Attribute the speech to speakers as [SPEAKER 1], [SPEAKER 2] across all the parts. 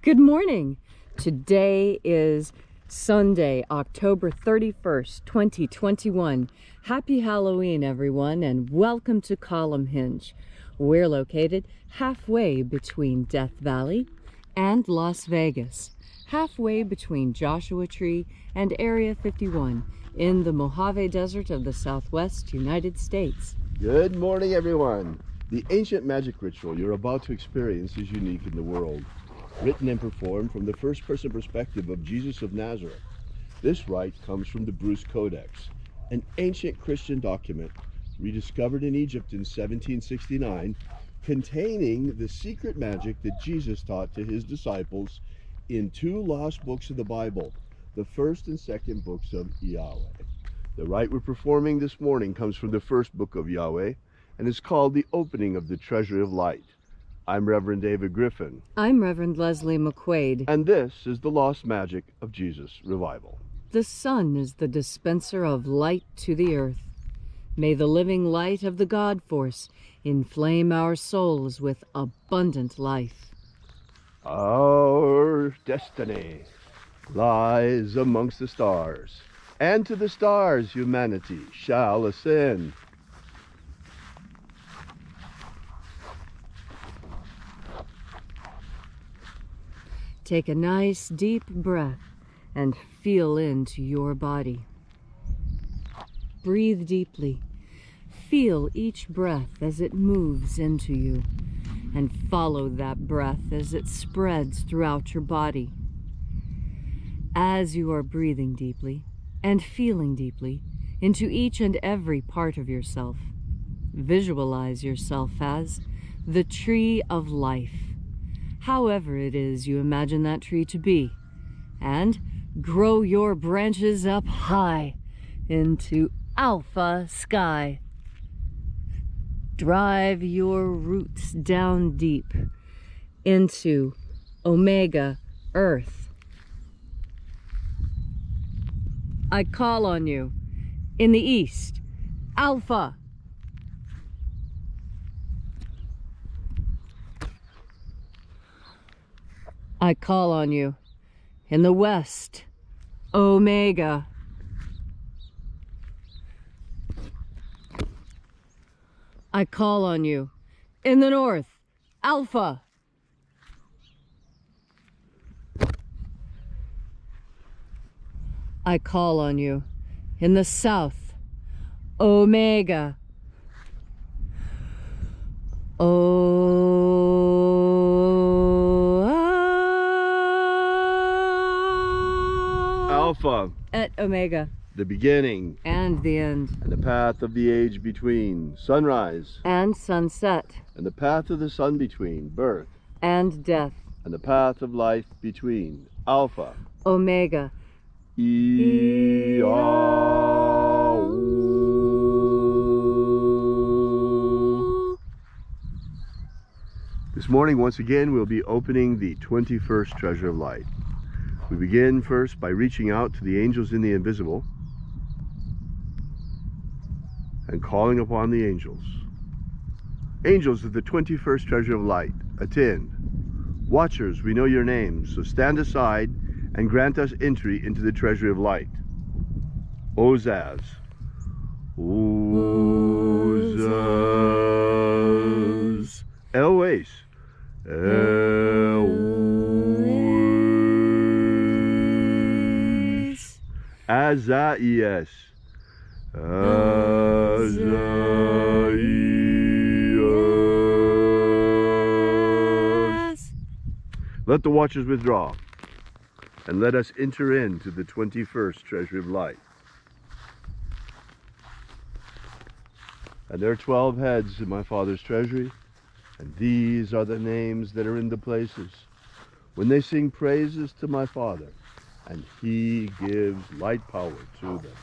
[SPEAKER 1] Good morning. Today is Sunday, October 31st, 2021. Happy Halloween, everyone, and welcome to Column Hinge. We're located halfway between Death Valley and Las Vegas, halfway between Joshua Tree and Area 51 in the Mojave Desert of the Southwest United States.
[SPEAKER 2] Good morning, everyone. The ancient magic ritual you're about to experience is unique in the world. Written and performed from the first-person perspective of Jesus of Nazareth. This rite comes from the Bruce Codex, an ancient Christian document rediscovered in Egypt in 1769, containing the secret magic that Jesus taught to his disciples in two lost books of the Bible, the first and second books of Yahweh. The rite we're performing this morning comes from the first book of Yahweh and is called the Opening of the Treasury of Light. I'm Reverend David Griffin.
[SPEAKER 1] I'm Reverend Leslie McQuade.
[SPEAKER 2] And this is the Lost Magic of Jesus Revival.
[SPEAKER 1] The sun is the dispenser of light to the earth. May the living light of the God Force inflame our souls with abundant life.
[SPEAKER 2] Our destiny lies amongst the stars, and to the stars humanity shall ascend.
[SPEAKER 1] Take a nice deep breath and feel into your body. Breathe deeply. Feel each breath as it moves into you, and follow that breath as it spreads throughout your body. As you are breathing deeply and feeling deeply into each and every part of yourself, visualize yourself as the tree of life, however it is you imagine that tree to be, and grow your branches up high into alpha sky. Drive your roots down deep into omega earth. I call on you in the east, alpha. I call on you in the west, omega. I call on you in the north, alpha. I call on you in the south, omega.
[SPEAKER 2] Alpha
[SPEAKER 1] Et omega.
[SPEAKER 2] The beginning
[SPEAKER 1] And the end.
[SPEAKER 2] and the path of the age between, sunrise
[SPEAKER 1] And sunset.
[SPEAKER 2] and the path of the sun between, birth
[SPEAKER 1] And death.
[SPEAKER 2] and the path of life between, Alpha.
[SPEAKER 1] Omega.
[SPEAKER 2] IAOE. This morning, once again, we'll be opening the 21st Treasure of Light. We begin first by reaching out to the angels in the invisible and calling upon the angels. Angels of the 21st Treasure of Light, attend. Watchers, we know your names, so stand aside and grant us entry into the Treasury of Light. Ozaz. Ozaz. Elwes. Elwes. Azaias. Azaias. Let the watchers withdraw, and let us enter into the 21st Treasury of Light. And there are 12 heads in my Father's treasury, and these are the names that are in the places when they sing praises to my Father, and he gives light power to them.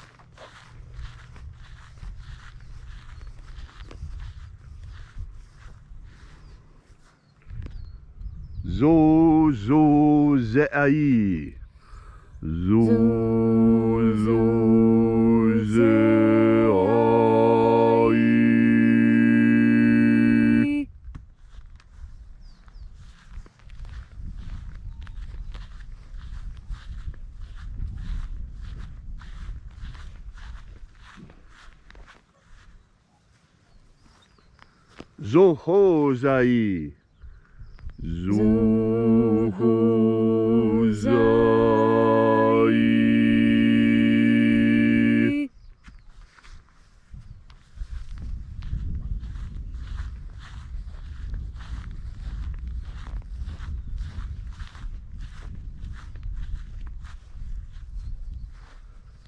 [SPEAKER 2] Zo zo ze'ai. Zo zo ze'ai. Zohozai. Zohozai.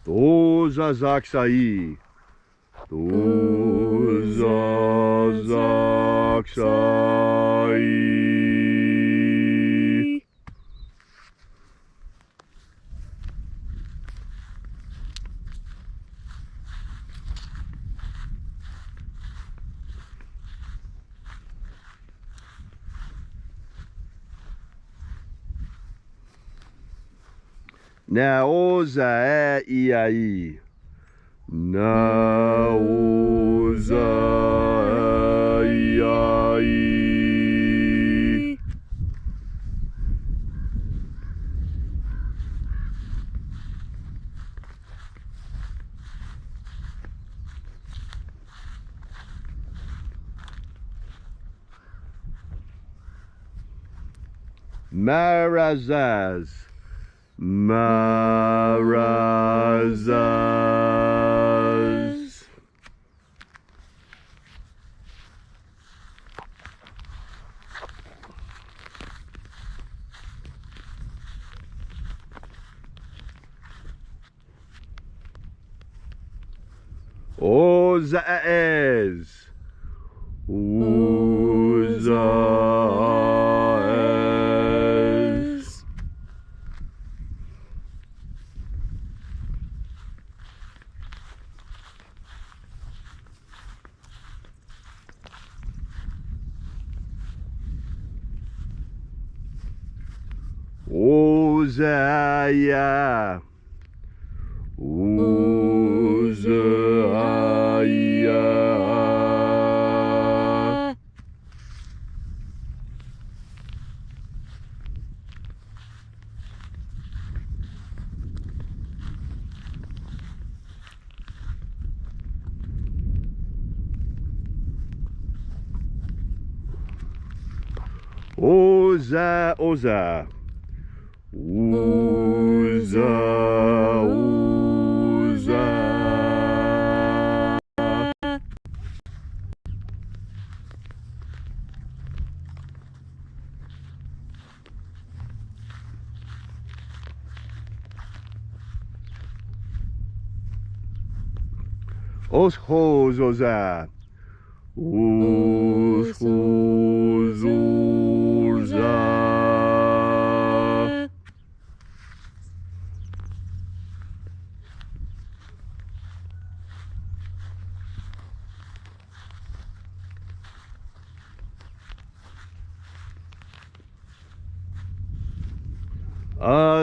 [SPEAKER 2] Dozazaksai. Dozazaksai. Naoza I. Naoza I. Marazaz. Marazaz. Ozaez. Ozaez. Ozaya. Ozaya. Oza, Oza. Oza, Oza. Oshos, Oza. Oshos, Oza.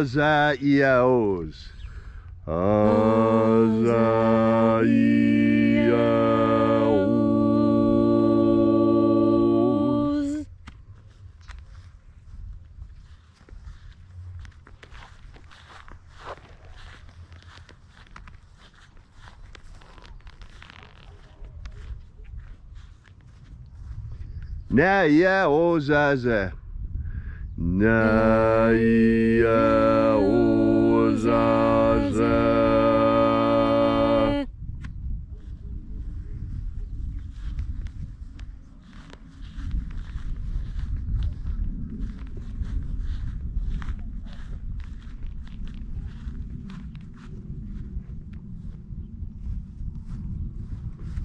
[SPEAKER 2] Azaiaos. Azaiaos. Naiaozaza. Naiaozaza.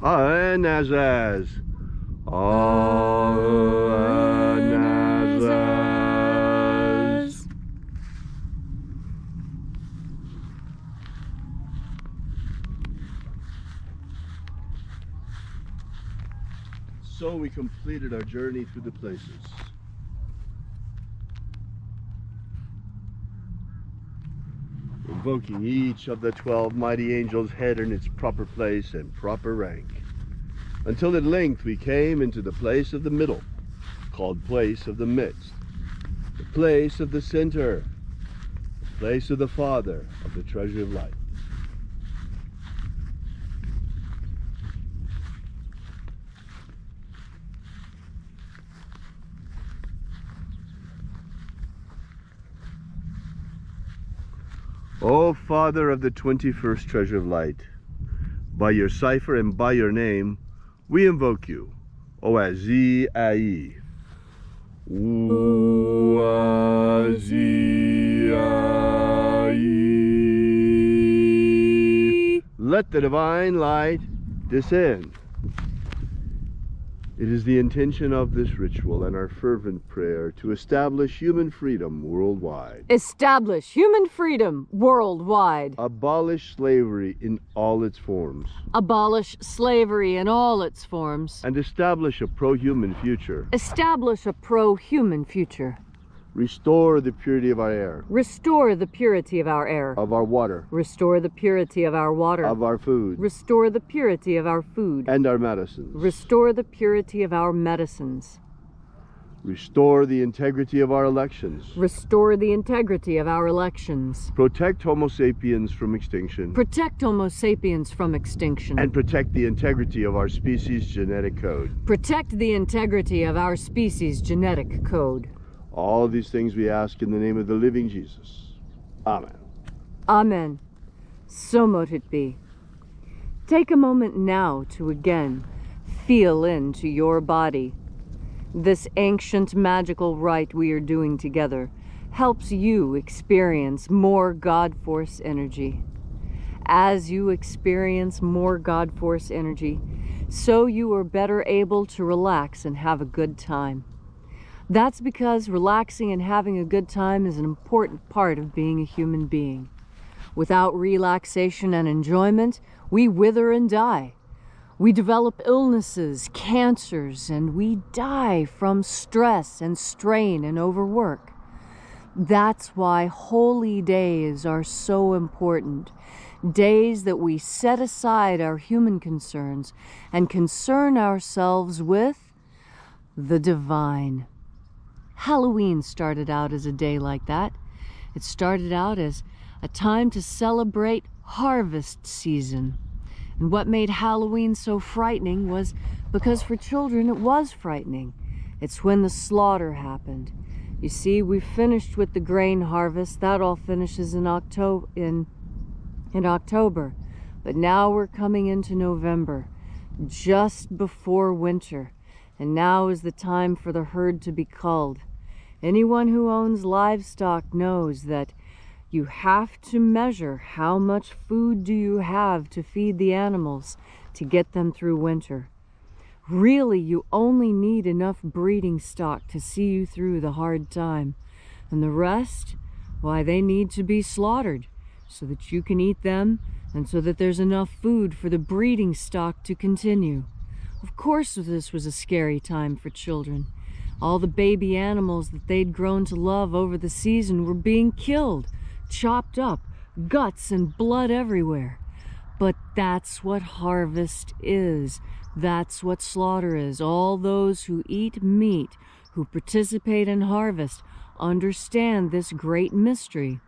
[SPEAKER 2] Anazaz. Anazaz. So we completed our journey through the places. Invoking each of the 12 mighty angels' head in its proper place and proper rank, until at length we came into the place of the middle, called place of the midst, the place of the center, the place of the Father of the treasure of life. O Father of the 21st treasure of light, by your cipher and by your name, we invoke you. Oazi Ai. Oazi Ai. Let the divine light descend. It is the intention of this ritual and our fervent prayer to establish human freedom worldwide.
[SPEAKER 1] Establish human freedom worldwide.
[SPEAKER 2] Abolish slavery in all its forms.
[SPEAKER 1] Abolish slavery in all its forms.
[SPEAKER 2] And establish a pro-human future.
[SPEAKER 1] Establish a pro-human future.
[SPEAKER 2] Restore the purity of our air.
[SPEAKER 1] Restore the purity of our air.
[SPEAKER 2] Of our water.
[SPEAKER 1] Restore the purity of our water.
[SPEAKER 2] Of our food.
[SPEAKER 1] Restore the purity of our food.
[SPEAKER 2] And our medicines.
[SPEAKER 1] Restore the purity of our medicines.
[SPEAKER 2] Restore the integrity of our elections.
[SPEAKER 1] Restore the integrity of our elections.
[SPEAKER 2] Protect Homo sapiens from extinction.
[SPEAKER 1] Protect Homo sapiens from extinction.
[SPEAKER 2] And protect the integrity of our species' genetic code.
[SPEAKER 1] Protect the integrity of our species' genetic code.
[SPEAKER 2] All these things we ask in the name of the living Jesus. Amen.
[SPEAKER 1] Amen. So mote it be. Take a moment now to again feel into your body. This ancient magical rite we are doing together helps you experience more God Force energy. As you experience more God Force energy, so you are better able to relax and have a good time. That's because relaxing and having a good time is an important part of being a human being. Without relaxation and enjoyment, we wither and die. We develop illnesses, cancers, and we die from stress and strain and overwork. That's why holy days are so important. Days that we set aside our human concerns and concern ourselves with the divine. Halloween started out as a day like that. It started out as a time to celebrate harvest season. And what made Halloween so frightening was because for children it was frightening. It's when the slaughter happened. You see, we finished with the grain harvest. That all finishes in October. But now we're coming into November, just before winter. And now is the time for the herd to be culled. Anyone who owns livestock knows that you have to measure how much food do you have to feed the animals to get them through winter. Really, you only need enough breeding stock to see you through the hard time. And the rest, why, they need to be slaughtered so that you can eat them and so that there's enough food for the breeding stock to continue. Of course, this was a scary time for children. All the baby animals that they'd grown to love over the season were being killed, chopped up, guts and blood everywhere. But that's what harvest is. That's what slaughter is. All those who eat meat, who participate in harvest, understand this great mystery.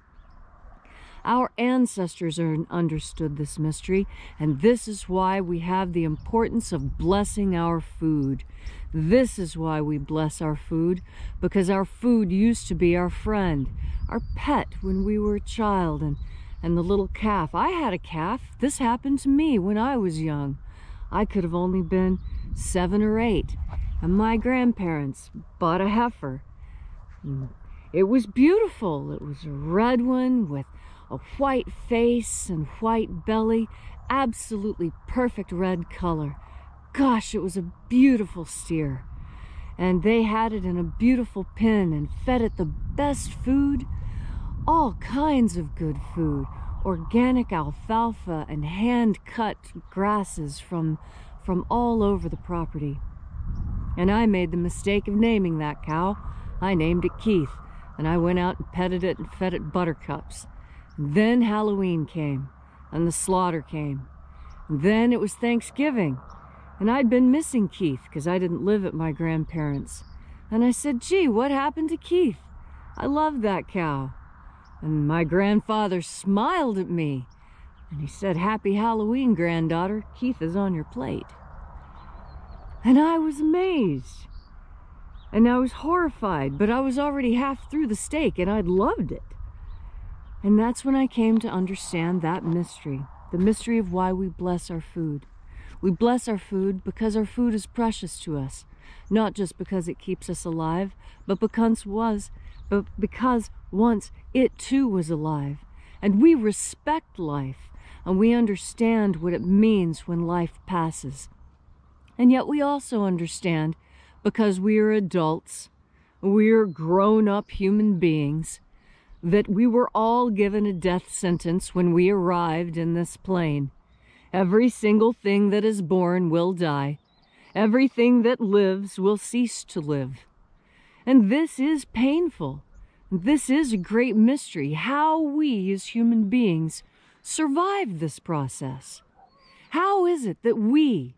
[SPEAKER 1] Our ancestors understood this mystery, and this is why we have the importance of blessing our food. This is why we bless our food, because our food used to be our friend, our pet when we were a child, and the little calf. I had a calf. This happened to me when I was young. I could have only been 7 or 8, and my grandparents bought a heifer. It was beautiful. It was a red one with a white face and white belly, absolutely perfect red color. Gosh, it was a beautiful steer. And they had it in a beautiful pen and fed it the best food, all kinds of good food, organic alfalfa and hand-cut grasses from all over the property. And I made the mistake of naming that cow. I named it Keith, and I went out and petted it and fed it buttercups. Then Halloween came, and the slaughter came. And then it was Thanksgiving, and I'd been missing Keith because I didn't live at my grandparents'. And I said, gee, what happened to Keith? I loved that cow. And my grandfather smiled at me, and he said, Happy Halloween, granddaughter. Keith is on your plate. And I was amazed, and I was horrified, but I was already half through the steak, and I'd loved it. And that's when I came to understand that mystery, the mystery of why we bless our food. We bless our food because our food is precious to us, not just because it keeps us alive, but because once it too was alive. And we respect life, and we understand what it means when life passes. And yet we also understand, because we are adults, we're grown-up human beings, that we were all given a death sentence when we arrived in this plane. Every single thing that is born will die. Everything that lives will cease to live. And this is painful. This is a great mystery, how we as human beings survive this process. How is it that we,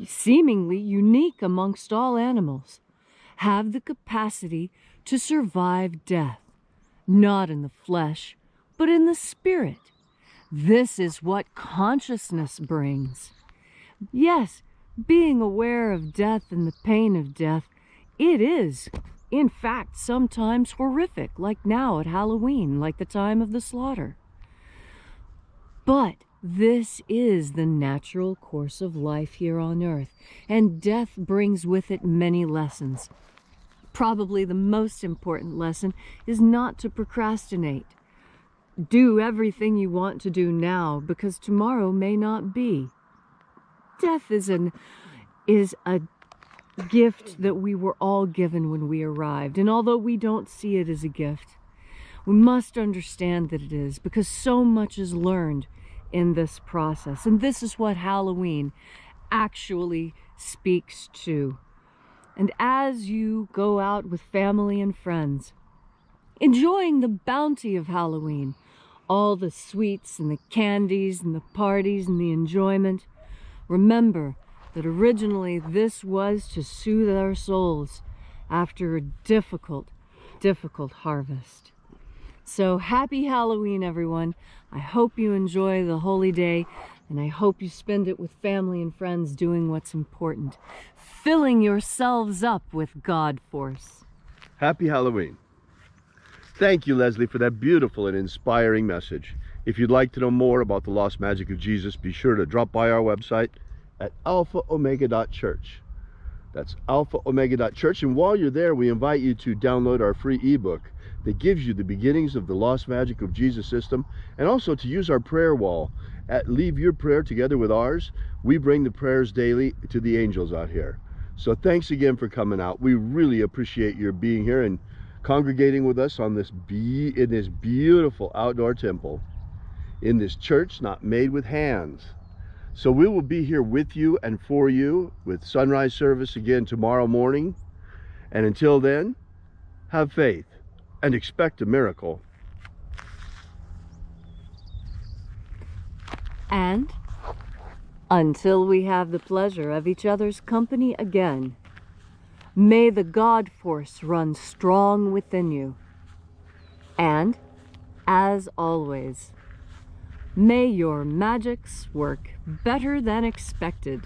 [SPEAKER 1] seemingly unique amongst all animals, have the capacity to survive death, not in the flesh, but in the spirit? This is what consciousness brings. Yes, being aware of death and the pain of death, it is, in fact, sometimes horrific, like now at Halloween, like the time of the slaughter. But this is the natural course of life here on earth, and death brings with it many lessons. Probably the most important lesson is not to procrastinate. Do everything you want to do now, because tomorrow may not be. Death is a gift that we were all given when we arrived, and although we don't see it as a gift, we must understand that it is, because so much is learned in this process. And this is what Halloween actually speaks to. And as you go out with family and friends, enjoying the bounty of Halloween, all the sweets and the candies and the parties and the enjoyment, remember that originally this was to soothe our souls after a difficult, difficult harvest. So happy Halloween, everyone. I hope you enjoy the holy day, and I hope you spend it with family and friends doing what's important, filling yourselves up with God force.
[SPEAKER 2] Happy Halloween. Thank you, Leslie, for that beautiful and inspiring message. If you'd like to know more about the lost magic of Jesus, be sure to drop by our website at alphaomega.church. That's alphaomega.church. And while you're there, we invite you to download our free ebook that gives you the beginnings of the lost magic of Jesus system, and also to use our prayer wall. Leave your prayer together with ours. We bring the prayers daily to the angels out here. So thanks again for coming out. We really appreciate your being here and congregating with us on in this beautiful outdoor temple, in this church not made with hands. So we will be here with you and for you with sunrise service again tomorrow morning. And until then, have faith and expect a miracle.
[SPEAKER 1] And until we have the pleasure of each other's company again, may the God force run strong within you. And, as always, may your magics work better than expected.